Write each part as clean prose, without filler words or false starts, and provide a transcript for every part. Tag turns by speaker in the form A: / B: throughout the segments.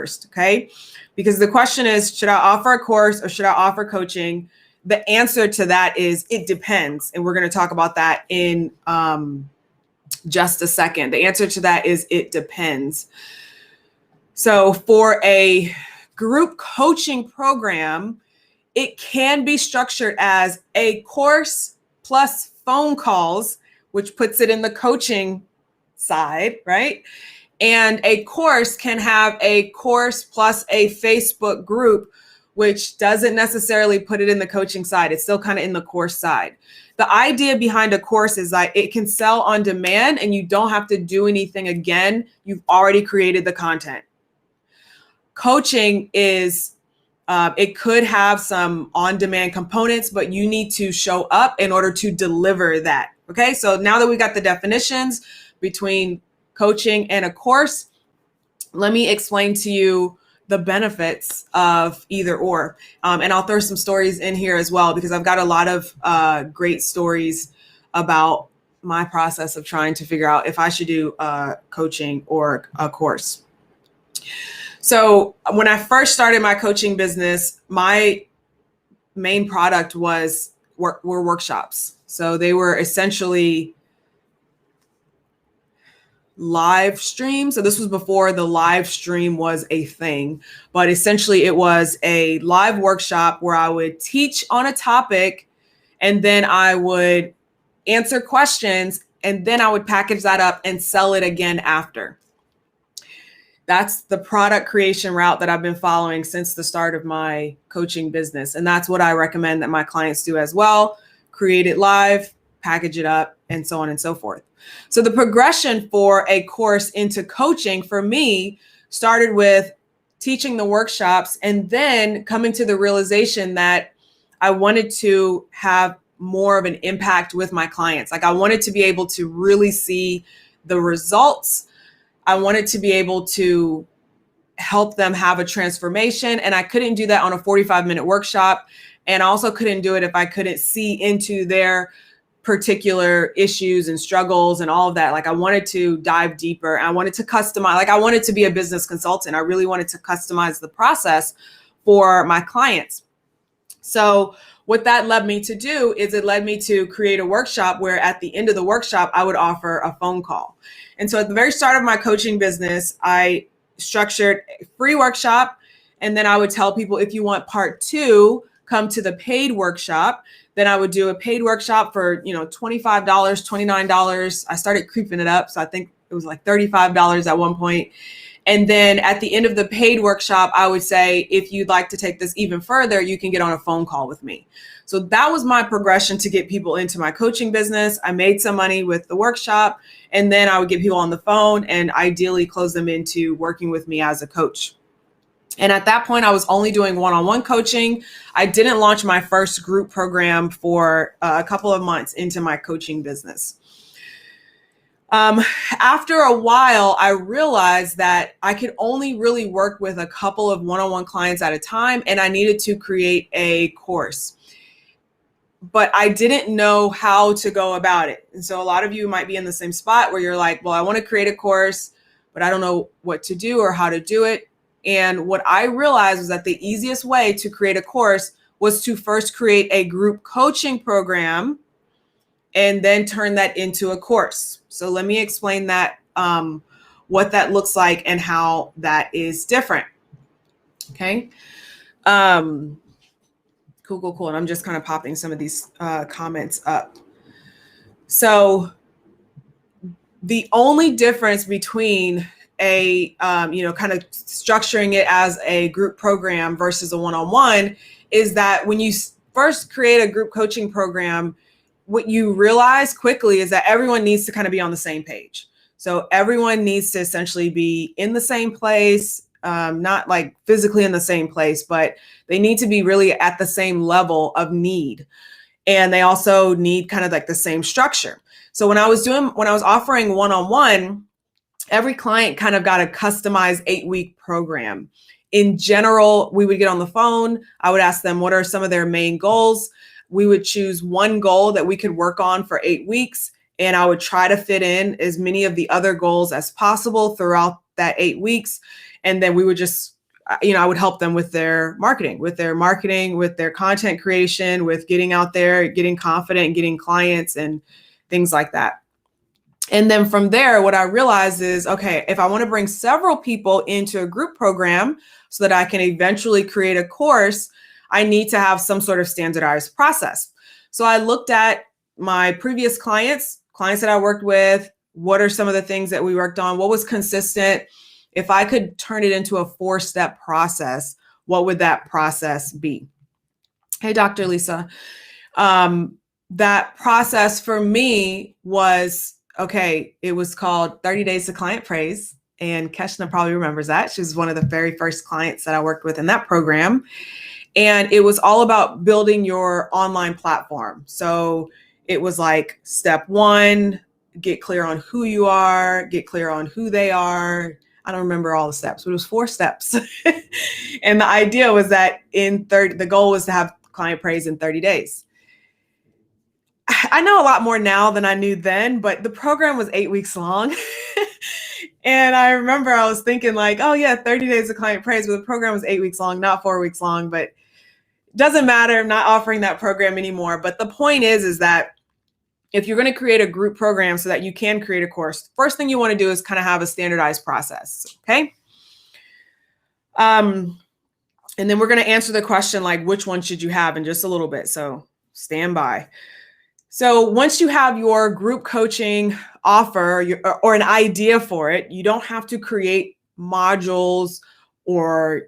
A: first, okay? Because the question is, should I offer a course or should I offer coaching? The answer to that is it depends. And we're going to talk about that in just a second. The answer to that is it depends. So for a group coaching program, it can be structured as a course plus phone calls, which puts it in the coaching side, right? And a course can have a course plus a Facebook group, which doesn't necessarily put it in the coaching side. It's still kind of in the course side. The idea behind a course is that it can sell on demand and you don't have to do anything again. You've already created the content. Coaching is, it could have some on-demand components, but you need to show up in order to deliver that. Okay, so now that we got the definitions between coaching and a course, let me explain to you the benefits of either or. And I'll throw some stories in here as well, because I've got a lot of great stories about my process of trying to figure out if I should do coaching or a course. So when I first started my coaching business, my main product were workshops. So they were essentially live stream. So this was before the live stream was a thing, but essentially it was a live workshop where I would teach on a topic and then I would answer questions and then I would package that up and sell it again after. That's the product creation route that I've been following since the start of my coaching business. And that's what I recommend that my clients do as well. Create it live, package it up, and so on and so forth. So the progression for a course into coaching for me started with teaching the workshops and then coming to the realization that I wanted to have more of an impact with my clients. Like I wanted to be able to really see the results. I wanted to be able to help them have a transformation. And I couldn't do that on a 45-minute workshop. And I also couldn't do it if I couldn't see into their particular issues and struggles and all of that. Like I wanted to dive deeper. I wanted to customize, like I wanted to be a business consultant. I really wanted to customize the process for my clients. So what that led me to do is it led me to create a workshop where at the end of the workshop, I would offer a phone call. And so at the very start of my coaching business, I structured a free workshop. And then I would tell people, if you want part 2, come to the paid workshop. Then I would do a paid workshop for, $25, $29. I started creeping it up. So I think it was like $35 at one point. And then at the end of the paid workshop, I would say, if you'd like to take this even further, you can get on a phone call with me. So that was my progression to get people into my coaching business. I made some money with the workshop, and then I would get people on the phone and ideally close them into working with me as a coach. And at that point, I was only doing one-on-one coaching. I didn't launch my first group program for a couple of months into my coaching business. After a while, I realized that I could only really work with a couple of one-on-one clients at a time, and I needed to create a course. But I didn't know how to go about it. And so a lot of you might be in the same spot where you're like, well, I want to create a course, but I don't know what to do or how to do it. And what I realized was that the easiest way to create a course was to first create a group coaching program and then turn that into a course. So let me explain that, what that looks like and how that is different. Okay. Cool. And I'm just kind of popping some of these comments up. So the only difference between a, kind of structuring it as a group program versus a one-on-one is that when you first create a group coaching program, what you realize quickly is that everyone needs to kind of be on the same page. So everyone needs to essentially be in the same place, not like physically in the same place, but they need to be really at the same level of need. And they also need kind of like the same structure. So when I was offering one-on-one, every client kind of got a customized 8-week program. In general, we would get on the phone. I would ask them what are some of their main goals. We would choose one goal that we could work on for 8 weeks. And I would try to fit in as many of the other goals as possible throughout that 8 weeks. And then we would just, I would help them with their marketing, with their content creation, with getting out there, getting confident, getting clients and things like that. And then from there, what I realized is, okay, if I want to bring several people into a group program so that I can eventually create a course, I need to have some sort of standardized process. So I looked at my previous clients that I worked with. What are some of the things that we worked on? What was consistent? If I could turn it into a 4-step process, what would that process be? Hey, Dr. Lisa. That process for me was, okay, it was called 30 Days to Client Praise. And Keshna probably remembers that. She was one of the very first clients that I worked with in that program. And it was all about building your online platform. So it was like step 1, get clear on who you are, get clear on who they are. I don't remember all the steps, but it was 4 steps. And the idea was that the goal was to have client praise in 30 days. I know a lot more now than I knew then, but the program was 8 weeks long. And I remember I was thinking like, oh yeah, 30 days of client praise, but the program was 8 weeks long, not 4 weeks long, but it doesn't matter. I'm not offering that program anymore. But the point is that if you're going to create a group program so that you can create a course, first thing you want to do is kind of have a standardized process. Okay. And then we're going to answer the question, like, which one should you have in just a little bit. So stand by. So once you have your group coaching offer or an idea for it, you don't have to create modules or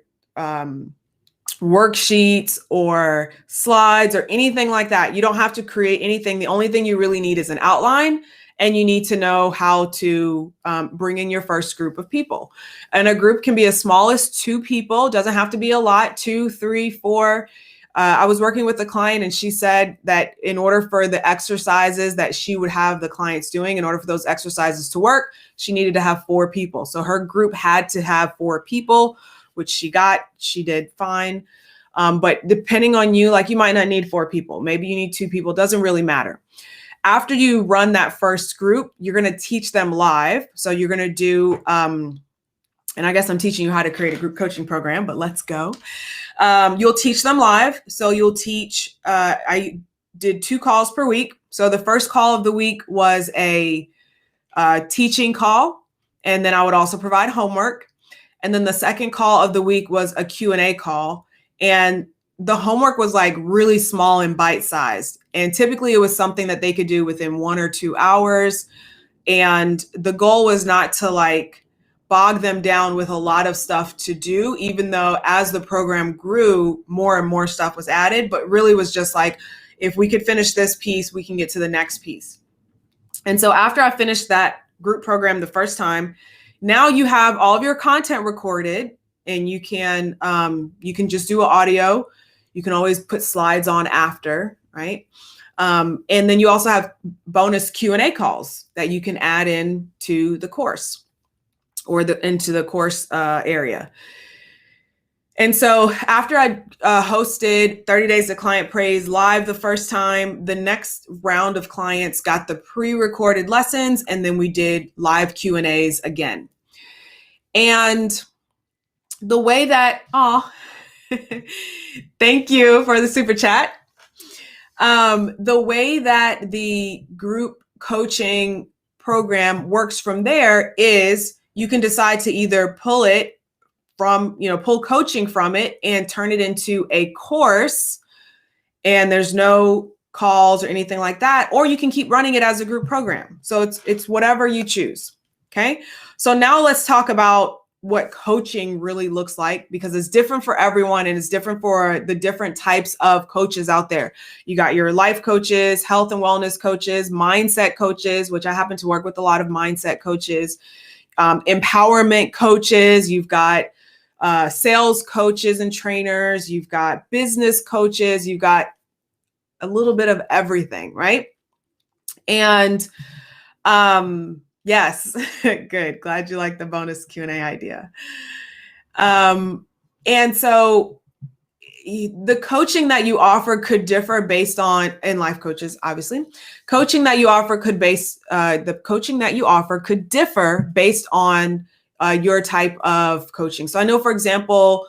A: worksheets or slides or anything like that. You don't have to create anything. The only thing you really need is an outline, and you need to know how to bring in your first group of people. And a group can be as small as 2 people, doesn't have to be a lot, 2, 3, 4. I was working with a client, and she said that in order for the exercises that she would have the clients doing, in order for those exercises to work, she needed to have 4 people. So her group had to have 4 people, which she did fine. But depending on you, like you might not need 4 people. Maybe you need 2 people, doesn't really matter. After you run that first group, you're going to teach them live. So you're going to do, and I guess I'm teaching you how to create a group coaching program, but let's go. You'll teach them live. So you'll teach, I did 2 calls per week. So the first call of the week was a teaching call. And then I would also provide homework. And then the second call of the week was a Q&A call. And the homework was like really small and bite-sized. And typically it was something that they could do within 1 or 2 hours. And the goal was not to like bog them down with a lot of stuff to do, even though as the program grew, more and more stuff was added, but really was just like, if we could finish this piece, we can get to the next piece. And so after I finished that group program the first time, now you have all of your content recorded, and you can just do an audio. You can always put slides on after, right? And then you also have bonus Q&A calls that you can add in to the course or into the course area. And so after I hosted 30 Days of Client Praise live the first time, the next round of clients got the pre-recorded lessons, and then we did live Q&As again. And the way that, thank you for the super chat. The way that the group coaching program works from there is you can decide to either pull coaching from it and turn it into a course, and there's no calls or anything like that, or you can keep running it as a group program. So it's whatever you choose. Okay. So now let's talk about what coaching really looks like, because it's different for everyone and it's different for the different types of coaches out there. You got your life coaches, health and wellness coaches, mindset coaches, which I happen to work with a lot of mindset coaches, empowerment coaches. You've got sales coaches and trainers. You've got business coaches. You've got a little bit of everything, right? And yes, good. Glad you like the bonus Q&A idea. And so the coaching that you offer could differ based on, and life coaches, obviously, the coaching that you offer could differ based on your type of coaching. So I know, for example,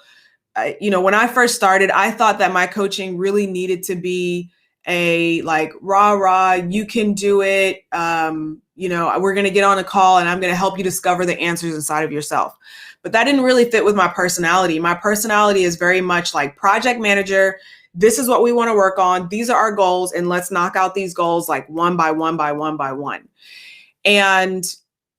A: when I first started, I thought that my coaching really needed to be a like rah, you can do it. We're going to get on a call and I'm going to help you discover the answers inside of yourself. But that didn't really fit with my personality. My personality is very much like project manager. This is what we want to work on. These are our goals, and let's knock out these goals like one by one by one by one. And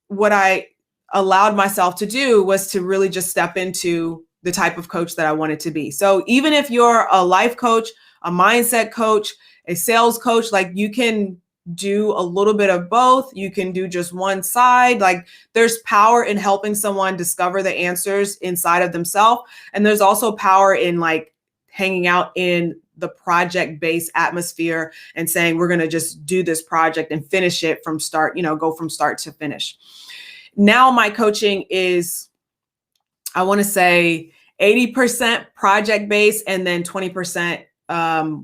A: what I allowed myself to do was to really just step into the type of coach that I wanted to be. So even if you're a life coach, a mindset coach, a sales coach, like you can do a little bit of both. You can do just one side. Like there's power in helping someone discover the answers inside of themselves. And there's also power in like hanging out in the project-based atmosphere and saying, we're going to just do this project and finish it from start, go from start to finish. Now my coaching is, I want to say 80% project-based, and then 20%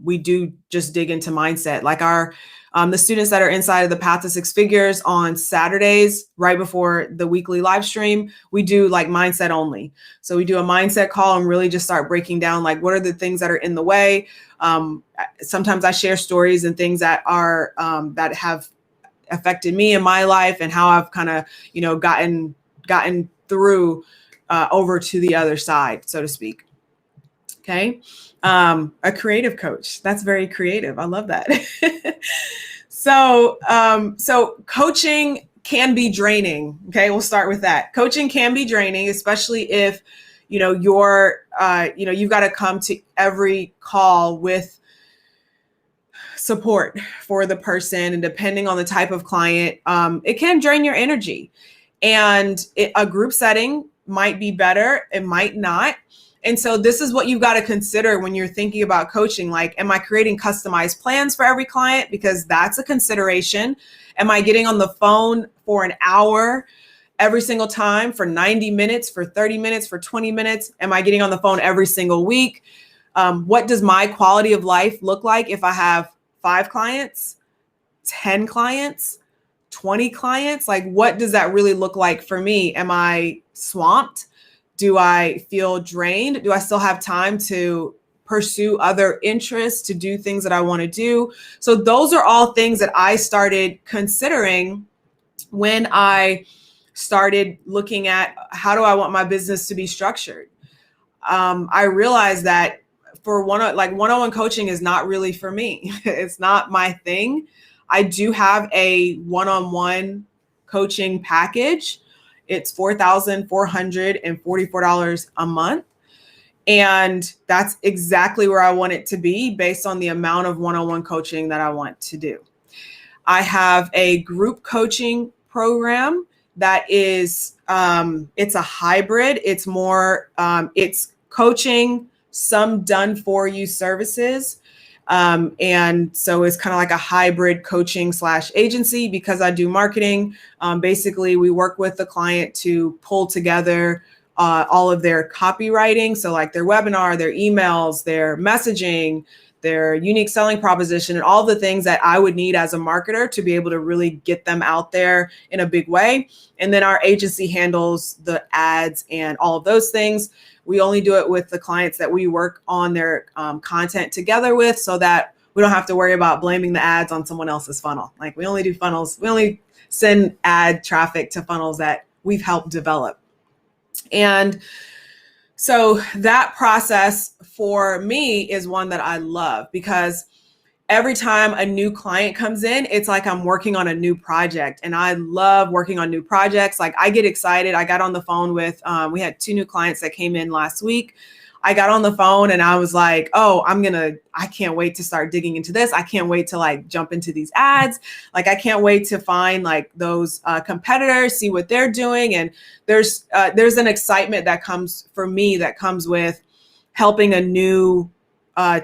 A: we do just dig into mindset. Like the students that are inside of the Path to Six Figures on Saturdays, right before the weekly live stream, we do like mindset only. So we do a mindset call and really just start breaking down like what are the things that are in the way. Sometimes I share stories and things that are that have affected me in my life and how I've kind of gotten through over to the other side, so to speak. Okay. A creative coach. That's very creative. I love that. So coaching can be draining. Okay. We'll start with that. Coaching can be draining, especially if, you've got to come to every call with support for the person. And depending on the type of client, it can drain your energy. And a group setting might be better. It might not. And so this is what you've got to consider when you're thinking about coaching. Like, am I creating customized plans for every client? Because that's a consideration. Am I getting on the phone for an hour every single time, for 90 minutes, for 30 minutes, for 20 minutes? Am I getting on the phone every single week? What does my quality of life look like if I have 5 clients, 10 clients, 20 clients? Like, what does that really look like for me? Am I swamped? Do I feel drained? Do I still have time to pursue other interests, to do things that I want to do? So those are all things that I started considering when I started looking at how do I want my business to be structured. I realized that for one-on-one coaching is not really for me. It's not my thing. I do have a one-on-one coaching package. It's $4,444 a month. And that's exactly where I want it to be based on the amount of one-on-one coaching that I want to do. I have a group coaching program that is, it's a hybrid. It's more, it's coaching, some done for you services. And so it's kind of like a hybrid coaching / agency because I do marketing. Basically, we work with the client to pull together all of their copywriting. So like their webinar, their emails, their messaging, their unique selling proposition, and all the things that I would need as a marketer to be able to really get them out there in a big way. And then our agency handles the ads and all of those things. We only do it with the clients that we work on their content together with, so that we don't have to worry about blaming the ads on someone else's funnel. Like we only do funnels. We only send ad traffic to funnels that we've helped develop. And so that process for me is one that I love because every time a new client comes in, it's like I'm working on a new project, and I love working on new projects. Like I get excited. I got on the phone with, we had 2 new clients that came in last week. I got on the phone and I was like, oh, I can't wait to start digging into this. I can't wait to like jump into these ads. Like I can't wait to find like those competitors, see what they're doing. And there's an excitement that comes for me that comes with helping a new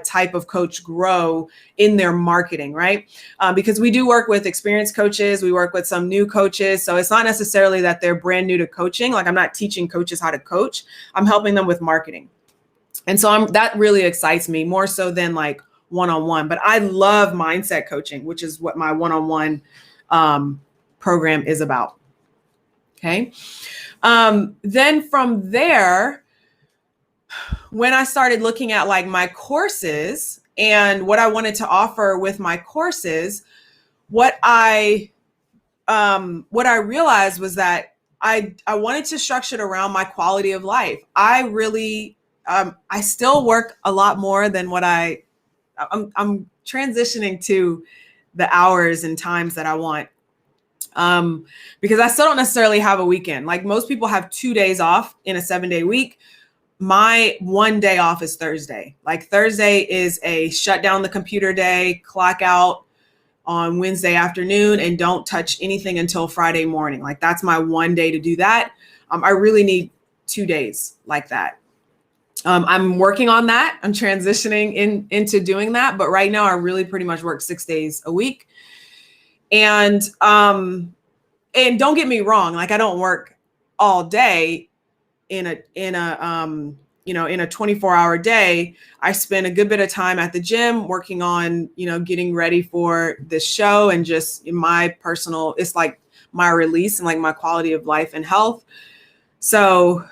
A: type of coach grow in their marketing, right? Because we do work with experienced coaches. We work with some new coaches. So it's not necessarily that they're brand new to coaching. Like I'm not teaching coaches how to coach. I'm helping them with marketing. And so that really excites me more so than like one-on-one. But I love mindset coaching, which is what my one-on-one program is about. Okay. Then from there, when I started looking at like my courses and what I wanted to offer with my courses, what I realized was that I wanted to structure it around my quality of life. I really I still work a lot more than what I'm transitioning to the hours and times that I want. Because I still don't necessarily have a weekend. Like most people have 2 days off in a 7-day week. My one day off is Thursday. Like Thursday is a shut down the computer day, clock out on Wednesday afternoon, and don't touch anything until Friday morning. Like that's my one day to do that. I really need 2 days like that. I'm working on that. I'm transitioning into doing that. But right now I really pretty much work 6 days a week. And don't get me wrong, like I don't work all day in a 24-hour day. I spend a good bit of time at the gym working on, getting ready for this show and just my personal, it's like my release and like my quality of life and health. So,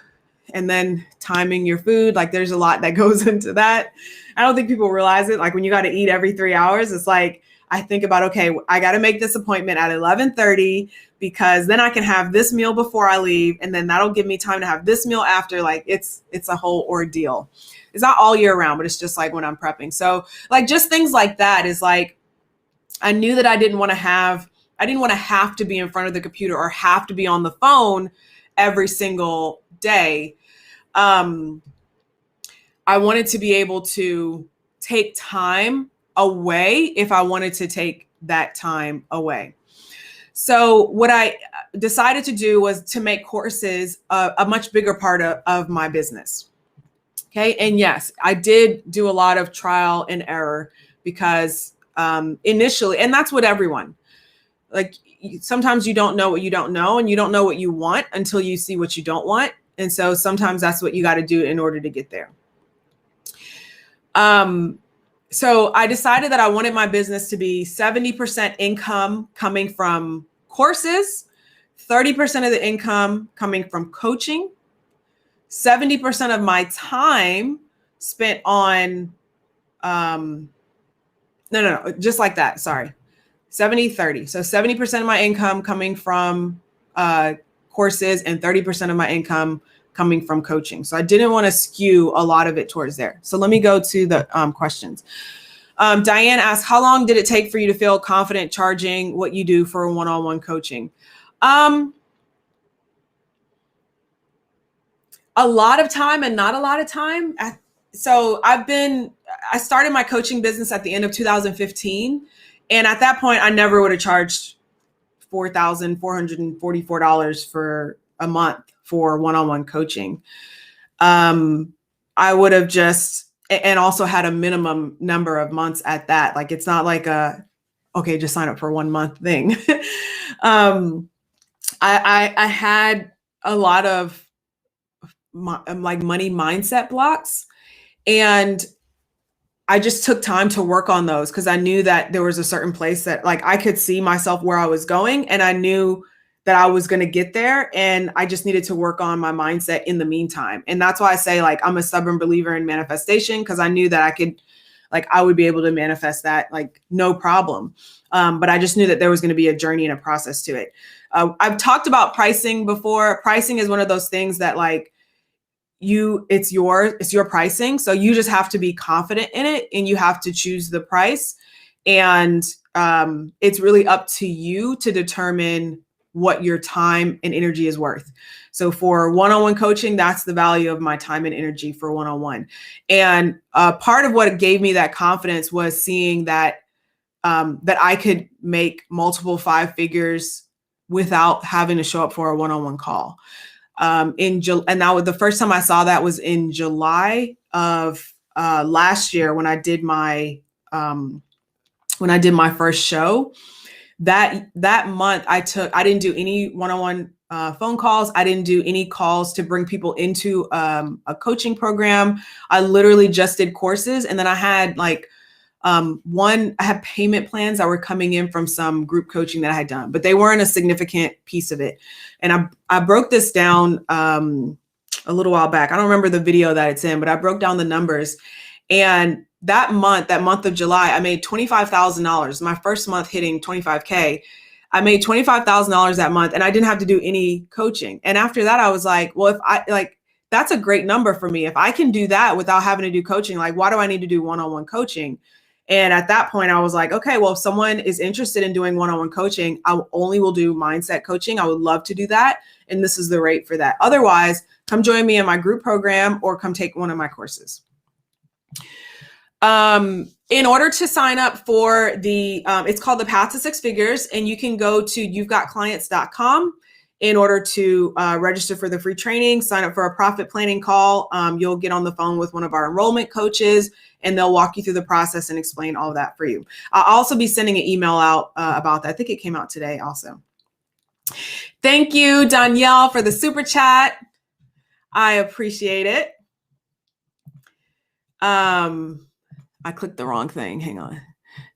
A: and then timing your food, like there's a lot that goes into that. I don't think people realize it. Like when you got to eat every 3 hours, it's like, I think about, okay, I got to make this appointment at 11:30 because then I can have this meal before I leave. And then that'll give me time to have this meal after. Like it's a whole ordeal. It's not all year round, but it's just like when I'm prepping. So like just things like that is like, I knew that I didn't want to have to be in front of the computer or have to be on the phone every single day. I wanted to be able to take time away if I wanted to take that time away. So what I decided to do was to make courses a much bigger part of my business. Okay. And yes, I did do a lot of trial and error because initially, and that's what everyone, like sometimes you don't know what you don't know and you don't know what you want until you see what you don't want. And so sometimes that's what you got to do in order to get there. So I decided that I wanted my business to be 70% income coming from courses, 30% of the income coming from coaching, 70% of my time spent on, just like that. Sorry. 70-30. So 70% of my income coming from courses and 30% of my income coming from coaching. So I didn't want to skew a lot of it towards there. So let me go to the questions. Diane asked, how long did it take for you to feel confident charging what you do for one-on-one coaching? A lot of time and not a lot of time. So I started my coaching business at the end of 2015. And at that point, I never would have charged $4,444 for a month for one-on-one coaching. I would have and also had a minimum number of months at that. Like, it's not like okay, just sign up for 1 month thing. I had a lot of money mindset blocks, and I just took time to work on those because I knew that there was a certain place that like I could see myself where I was going, and I knew that I was going to get there, and I just needed to work on my mindset in the meantime. And that's why I say like I'm a stubborn believer in manifestation, because I knew that I would be able to manifest that like no problem. But I just knew that there was going to be a journey and a process to it. I've talked about pricing before. Pricing is one of those things that like it's your pricing. So you just have to be confident in it, and you have to choose the price. And it's really up to you to determine what your time and energy is worth. So for one-on-one coaching, that's the value of my time and energy for one-on-one. And part of what gave me that confidence was seeing that I could make multiple 5 figures without having to show up for a one-on-one call. And that was the first time I saw that was in July of last year when I did my first show. That month I didn't do any one-on-one phone calls. I didn't do any calls to bring people into a coaching program. I literally just did courses. And then I had like One, I had payment plans that were coming in from some group coaching that I had done, but they weren't a significant piece of it. And I broke this down a little while back. I don't remember the video that it's in, but I broke down the numbers. And that month of July, I made $25,000. My first month hitting 25K. I made $25,000 that month, and I didn't have to do any coaching. And after that, I was like, well, that's a great number for me. If I can do that without having to do coaching, like, why do I need to do one-on-one coaching? And at that point, I was like, okay, well, if someone is interested in doing one-on-one coaching, I only will do mindset coaching. I would love to do that. And this is the rate for that. Otherwise, come join me in my group program or come take one of my courses. In order to sign up for the, it's called the Path to Six Figures, and you can go to you'vegotclients.com in order to register for the free training, sign up for a profit planning call. You'll get on the phone with one of our enrollment coaches, and they'll walk you through the process and explain all of that for you. I'll also be sending an email out about that. I think it came out today also. Thank you, Danielle, for the super chat. I appreciate it. I clicked the wrong thing. Hang on.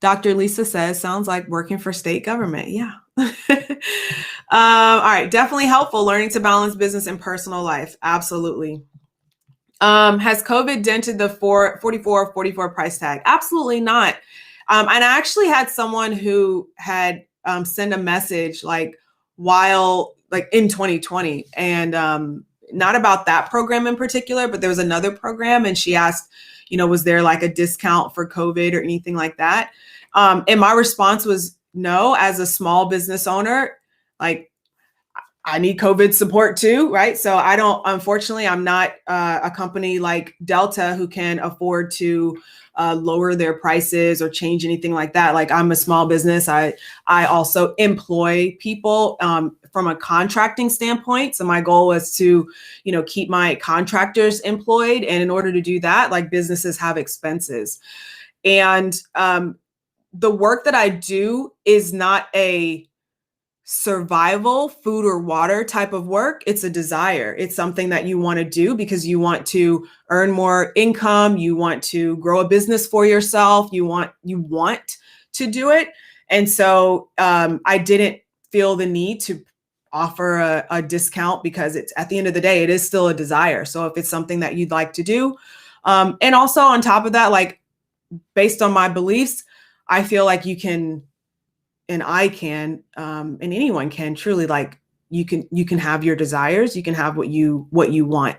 A: Dr. Lisa says, sounds like working for state government. Yeah. All right. Definitely helpful learning to balance business and personal life. Absolutely. Has COVID dented the 44 price tag? Absolutely not. And I actually had someone who had sent a message while in 2020 and not about that program in particular, but there was another program, and she asked, was there like a discount for COVID or anything like that? And my response was no. As a small business owner, I need COVID support too, right? So unfortunately, I'm not a company like Delta who can afford to lower their prices or change anything like that. I'm a small business. I also employ people from a contracting standpoint. So my goal was to, keep my contractors employed. And in order to do that, businesses have expenses. And the work that I do is not a survival, food or water type of work. It's a desire. It's something that you want to do because you want to earn more income. You want to grow a business for yourself. You want to do it. And so I didn't feel the need to offer a discount because it's, at the end of the day, it is still a desire. So if it's something that you'd like to do, and also on top of that, based on my beliefs, I feel like you can, and I can, and anyone can truly, you can have your desires, you can have what you want.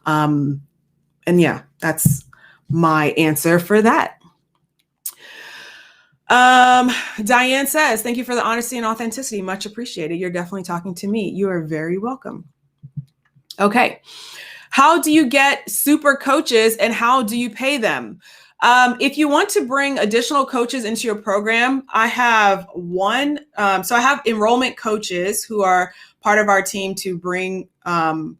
A: And yeah, that's my answer for that. Diane says, thank you for the honesty and authenticity. Much appreciated. You're definitely talking to me. You are very welcome. Okay. How do you get super coaches and how do you pay them? If you want to bring additional coaches into your program, I have one. So I have enrollment coaches who are part of our team to bring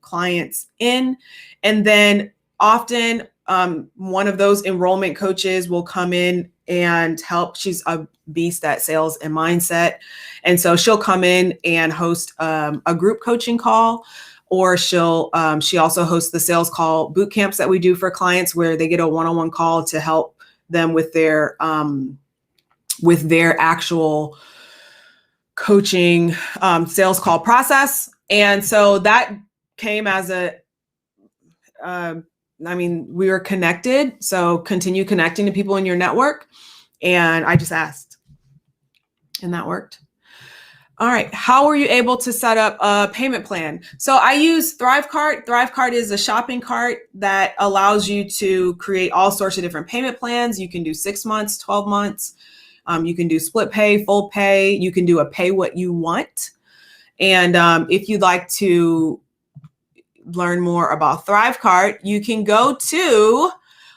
A: clients in. And then often one of those enrollment coaches will come in and help. She's a beast at sales and mindset. And so she'll come in and host a group coaching call. Or she also hosts the sales call boot camps that we do for clients where they get a one-on-one call to help them with their actual coaching sales call process. And so that came as we were connected. So continue connecting to people in your network. And I just asked, and that worked. All right. How were you able to set up a payment plan? So I use ThriveCart. ThriveCart is a shopping cart that allows you to create all sorts of different payment plans. You can do 6 months, 12 months. You can do split pay, full pay. You can do a pay what you want. And if you'd like to learn more about ThriveCart, you can go to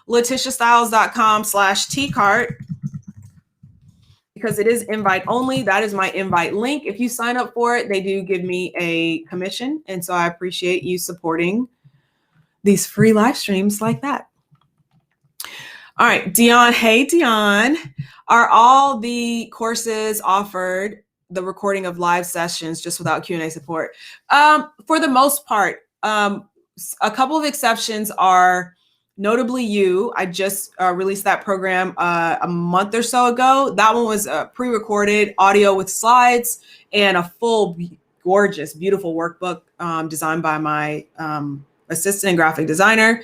A: LaTishaStyles.com/tcart. Because it is invite only. That is my invite link. If you sign up for it, they do give me a commission. And so I appreciate you supporting these free live streams like that. All right, Dion. Hey, Dion. Are all the courses offered the recording of live sessions just without Q&A support? For the most part, a couple of exceptions are Notably You. I just released that program a month or so ago. That one was pre-recorded audio with slides and a full, gorgeous, beautiful workbook designed by my assistant and graphic designer.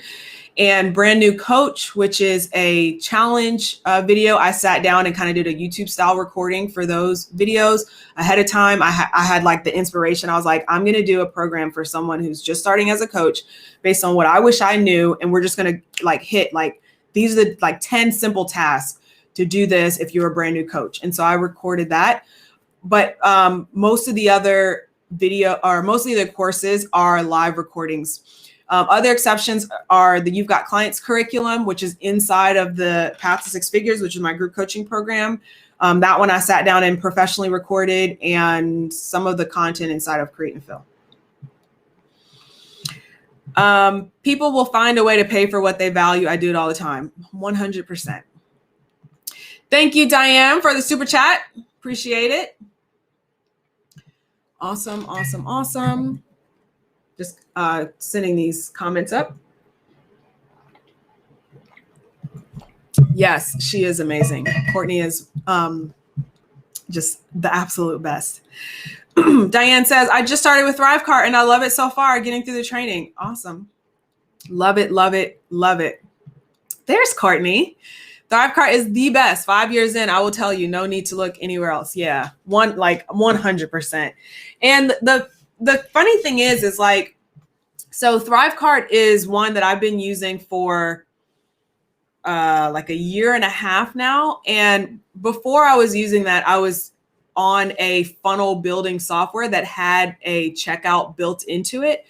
A: And Brand New Coach, which is a challenge video. I sat down and kind of did a YouTube style recording for those videos ahead of time. I had like the inspiration. I was like, I'm going to do a program for someone who's just starting as a coach based on what I wish I knew. And we're just going to like hit like, these are the like 10 simple tasks to do this if you're a brand new coach. And so I recorded that. But most of the other courses are live recordings. Other exceptions are the You've Got Clients curriculum, which is inside of the Path to Six Figures, which is my group coaching program. That one I sat down and professionally recorded, and some of the content inside of Create and Fill. People will find a way to pay for what they value. I do it all the time. 100%. Thank you, Diane, for the super chat. Appreciate it. Awesome, awesome, awesome. Just sending these comments up. Yes, she is amazing. Courtney is just the absolute best. Diane says, I just started with ThriveCart and I love it so far, getting through the training. Awesome. Love it, love it, love it. There's Courtney. ThriveCart is the best. 5 years in, I will tell you, no need to look anywhere else. Yeah, 100%. And the funny thing is like, so ThriveCart is one that I've been using for like a year and a half now. And before I was using that, I was on a funnel building software that had a checkout built into it.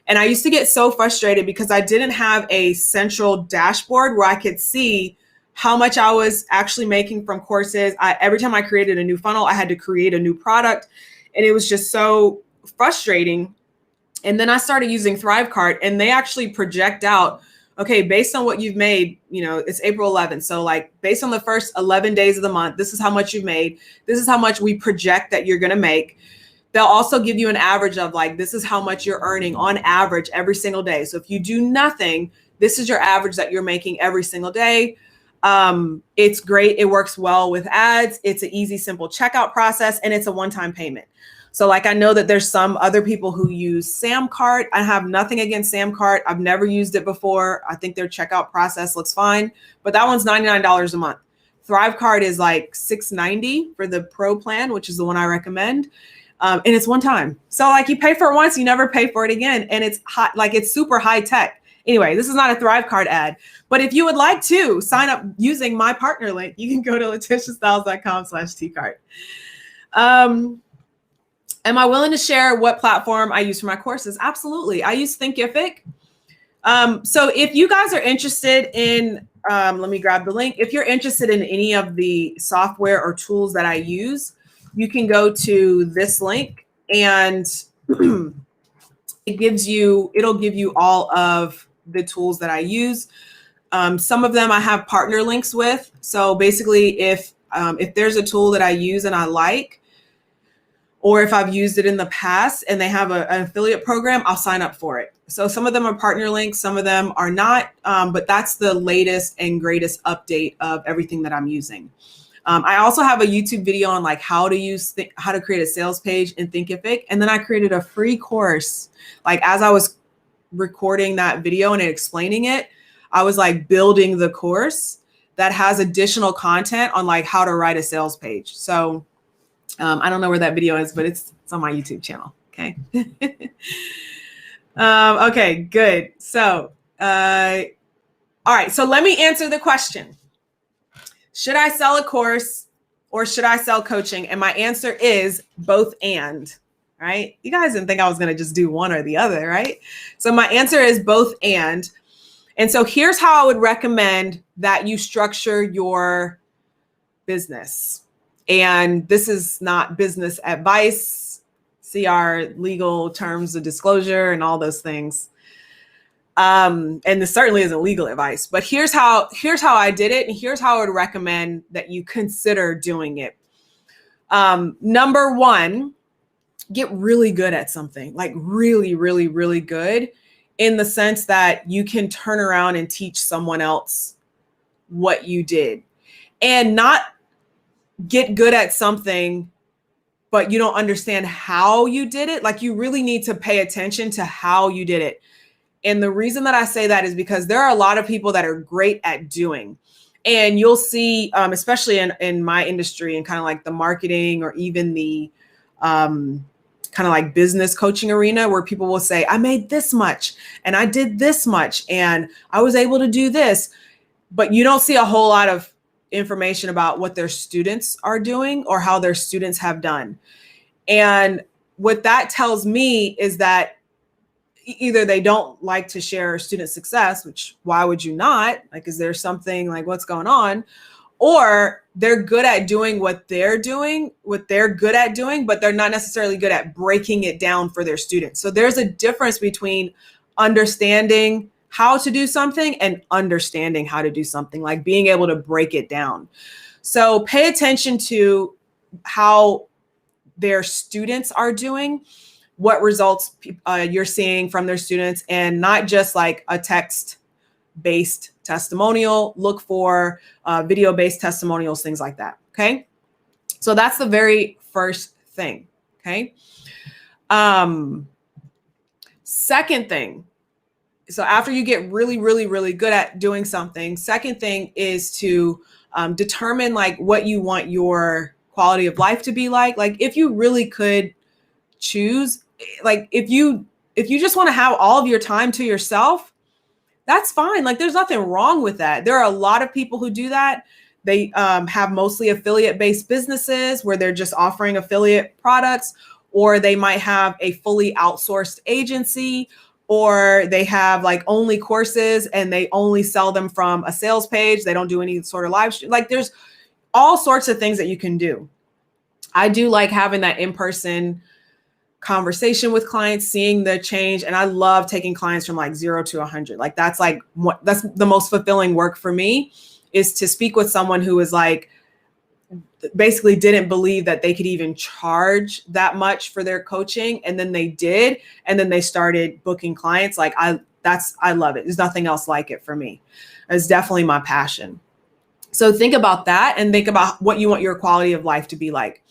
A: And I used to get so frustrated because I didn't have a central dashboard where I could see how much I was actually making from courses. Every time I created a new funnel, I had to create a new product. And it was just so frustrating. And then I started using ThriveCart, and they actually project out, okay, based on what you've made, you know, it's April 11th. So like based on the first 11 days of the month, this is how much you've made. This is how much we project that you're going to make. They'll also give you an average of like, this is how much you're earning on average every single day. So if you do nothing, this is your average that you're making every single day. It's great. It works well with ads. It's an easy, simple checkout process, and it's a one-time payment. So like, I know that there's some other people who use Samcart. I have nothing against Samcart. I've never used it before. I think their checkout process looks fine, but that one's $99 a month. ThriveCart is like $690 for the pro plan, which is the one I recommend. And it's one time. So like, you pay for it once, you never pay for it again. And it's hot, like it's super high tech. Anyway, this is not a ThriveCart ad, but if you would like to sign up using my partner link, you can go to LaTishaStyles.com/tcart. Am I willing to share what platform I use for my courses? Absolutely. I use Thinkific. So if you guys are interested in, let me grab the link. If you're interested in any of the software or tools that I use, you can go to this link, and it'll give you all of the tools that I use. Some of them I have partner links with. So basically, if there's a tool that I use and I like, or if I've used it in the past and they have an affiliate program, I'll sign up for it. So some of them are partner links, some of them are not, but that's the latest and greatest update of everything that I'm using. I also have a YouTube video on like how to create a sales page in Thinkific. And then I created a free course. Like as I was recording that video and explaining it, I was like building the course that has additional content on like how to write a sales page. So I don't know where that video is, but it's on my YouTube channel. Okay. Okay, good. So, all right. So let me answer the question. Should I sell a course or should I sell coaching? And my answer is both and, right? You guys didn't think I was going to just do one or the other, right? So my answer is both and. And so here's how I would recommend that you structure your business. And this is not business advice. See our legal terms of disclosure and all those things. And this certainly isn't legal advice, but here's how I did it. And here's how I would recommend that you consider doing it. Number one, get really good at something, like really, really, really good. in the sense that you can turn around and teach someone else what you did and not get good at something, but you don't understand how you did it. Like, you really need to pay attention to how you did it. And the reason that I say that is because there are a lot of people that are great at doing. And you'll see, especially in my industry and kind of like the marketing or even the kind of like business coaching arena, where people will say, I made this much and I did this much and I was able to do this. But you don't see a whole lot of information about what their students are doing or how their students have done. And what that tells me is that either they don't like to share student success, which why would you not? Like, is there something like what's going on? Or they're good at doing what they're good at doing, but they're not necessarily good at breaking it down for their students. So there's a difference between understanding how to do something and understanding how to do something, like being able to break it down. So pay attention to how their students are doing, what results you're seeing from their students, and not just like a text-based testimonial. Look for video-based testimonials, things like that. Okay. So that's the very first thing. Okay. Second thing. So after you get really, really, really good at doing something, second thing is to determine like what you want your quality of life to be like. Like, if you really could choose, like if you just want to have all of your time to yourself, that's fine. Like, there's nothing wrong with that. There are a lot of people who do that. They have mostly affiliate-based businesses where they're just offering affiliate products, or they might have a fully outsourced agency, or they have like only courses and they only sell them from a sales page. They don't do any sort of live stream. Like, there's all sorts of things that you can do. I do like having that in-person conversation with clients, seeing the change. And I love taking clients from like 0 to 100. Like, that's the most fulfilling work for me, is to speak with someone who is like, basically didn't believe that they could even charge that much for their coaching. And then they did. And then they started booking clients. Like, I love it. There's nothing else like it for me. It's definitely my passion. So think about that and think about what you want your quality of life to be like.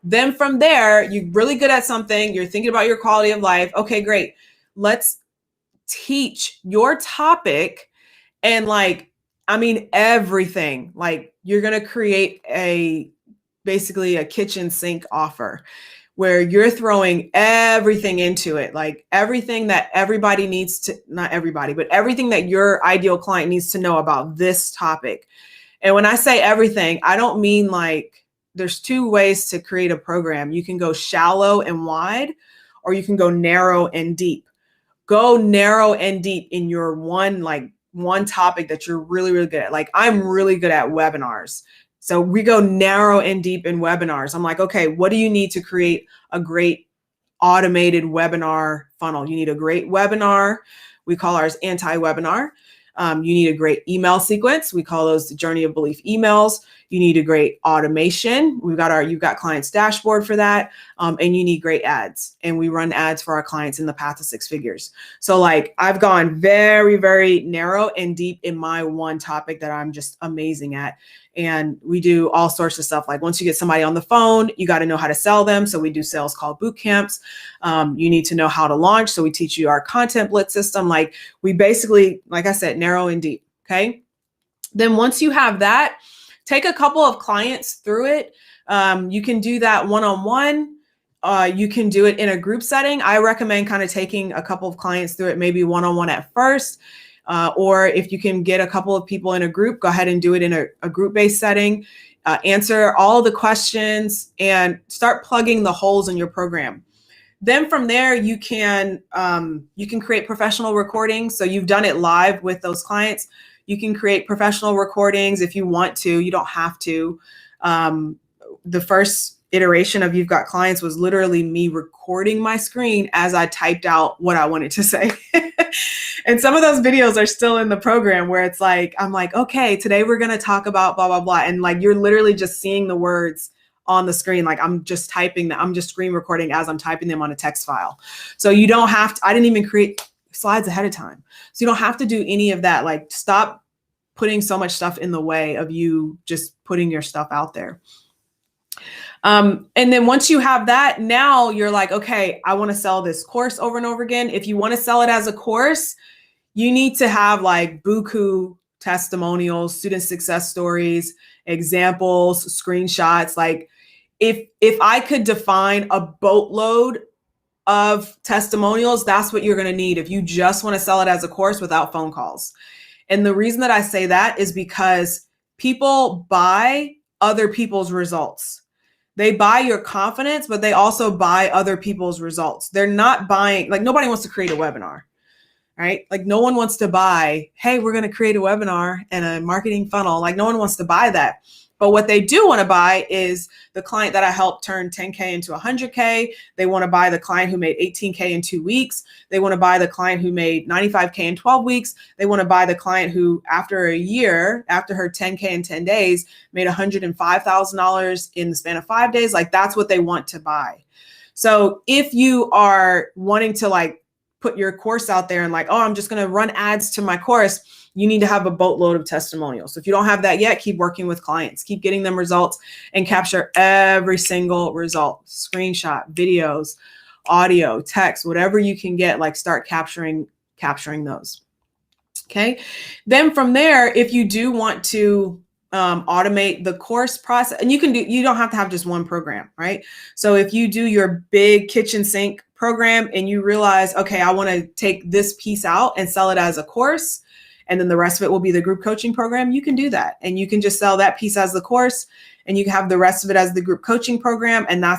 A: Then from there, you're really good at something. You're thinking about your quality of life. Okay, great. Let's teach your topic. And everything. Like, you're going to create basically a kitchen sink offer where you're throwing everything into it. Like, everything that everybody needs to, not everybody, but everything that your ideal client needs to know about this topic. And when I say everything, I don't mean like, there's two ways to create a program. You can go shallow and wide, or you can go narrow and deep. Go narrow and deep in your one topic that you're really, really good at. Like, I'm really good at webinars. So we go narrow and deep in webinars. I'm like, okay, what do you need to create a great automated webinar funnel? You need a great webinar. We call ours anti-webinar. You need a great email sequence. We call those the journey of belief emails. You need a great automation. You've got clients dashboard for that. And you need great ads. And we run ads for our clients in the path to 6 figures. So like, I've gone very, very narrow and deep in my one topic that I'm just amazing at. And we do all sorts of stuff. Like, once you get somebody on the phone, you got to know how to sell them. So we do sales call boot camps. You need to know how to launch. So we teach you our content blitz system. Like, we basically, like I said, narrow and deep. Okay. Then once you have that, take a couple of clients through it. You can do that one-on-one. You can do it in a group setting. I recommend kind of taking a couple of clients through it, maybe one-on-one at first. Or if you can get a couple of people in a group, go ahead and do it in a group-based setting. Answer all the questions and start plugging the holes in your program. Then from there, you can create professional recordings. So you've done it live with those clients. You can create professional recordings if you want to. You don't have to. The first iteration of You've Got Clients was literally me recording my screen as I typed out what I wanted to say. And some of those videos are still in the program where it's like, I'm like, okay, today we're going to talk about blah, blah, blah. And like, you're literally just seeing the words on the screen. Like, I'm just typing them. I'm just screen recording as I'm typing them on a text file. So you don't have to, I didn't even create slides ahead of time. So you don't have to do any of that. Like, stop putting so much stuff in the way of you just putting your stuff out there. And then once you have that, now you're like, okay, I want to sell this course over and over again. If you want to sell it as a course, you need to have like buku testimonials, student success stories, examples, screenshots. Like, if I could define a boatload of testimonials, that's what you're going to need if you just want to sell it as a course without phone calls. And the reason that I say that is because people buy other people's results. They buy your confidence, but they also buy other people's results. They're not buying, like, nobody wants to create a webinar, right? Like, no one wants to buy, hey, we're going to create a webinar and a marketing funnel. Like, no one wants to buy that. But what they do want to buy is the client that I helped turn 10K into 100K. They want to buy the client who made 18K in 2 weeks. They want to buy the client who made 95K in 12 weeks. They want to buy the client who, after a year, after her 10K in 10 days, made $105,000 in the span of 5 days. Like, that's what they want to buy. So if you are wanting to like put your course out there and like, oh, I'm just going to run ads to my course, you need to have a boatload of testimonials. So if you don't have that yet, keep working with clients, keep getting them results, and capture every single result, screenshot, videos, audio, text, whatever you can get, like, start capturing those. Okay. Then from there, if you do want to automate the course process, and you don't have to have just one program, right? So if you do your big kitchen sink program and you realize, okay, I want to take this piece out and sell it as a course, and then the rest of it will be the group coaching program, you can do that. And you can just sell that piece as the course, and you can have the rest of it as the group coaching program. And